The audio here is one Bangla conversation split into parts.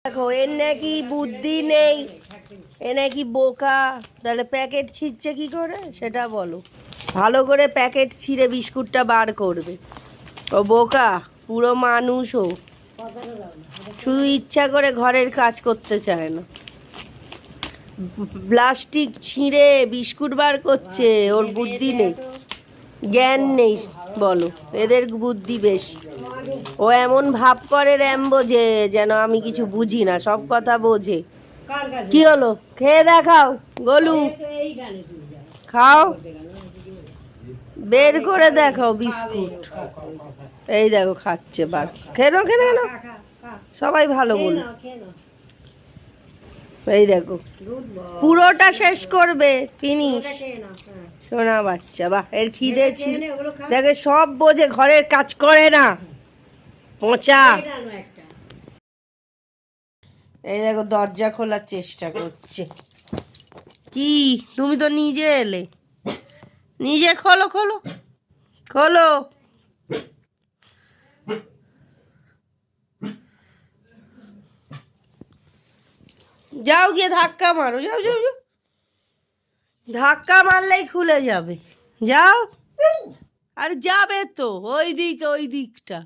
দেখো এর নাকি বুদ্ধি নেই, এ নাকি বোকা। তাহলে প্যাকেট ছিঁড়ছে কি করে সেটা বলো। ভালো করে প্যাকেট ছিঁড়ে বিস্কুটটা বার করবে। ও বোকা, পুরো মানুষও শুধু ইচ্ছা করে ঘরের কাজ করতে চায় না। প্লাস্টিক ছিঁড়ে বিস্কুট বার করছে, ওর বুদ্ধি নেই, জ্ঞান নেই বলো। এদের বুদ্ধি বেশি। ও এমন ভাব করে র্যাম্বো যে যেন আমি কিছু বুঝি না, সব কথা বোঝে। কি হলো, খেয়ে দেখাও গোলু, খাও, বের করে দেখাও বিস্কুট। এই দেখো খাচ্ছে, বার খেয়ে নাও, খেয়ে নাও, সবাই ভালো বলুন। এই দেখো পুরোটা শেষ করবে, ফিনিশ। সোনা বাচ্চা, বাহ, এর খিদে ছিল। দেখে সব বোঝে, ঘরের কাজ করে না, পচা। এই দেখো দরজা খোলার চেষ্টা করছে। কি, তুমি তো নিজে এলে, নিজে খোলো, খোলো, খোলো। যাও গিয়ে ধাক্কা মারো, যাও যাও যাও, ধাক্কা মারলেই খুলে যাবে, যাও। আর যাবে তো ওই দিকে, ওই দিকটা,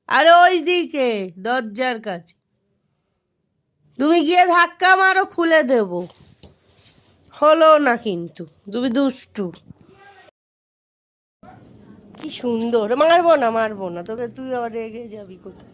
আরে ওই দিকে দরজার কাছে। তুমি গিয়ে ধাক্কা মারো, খুলে দেব। হলো না কিন্তু, তুমি দুষ্টু। কি সুন্দর, মারবো না, মারবো না তোকে, তুই আবার রেগে যাবি কোথায়।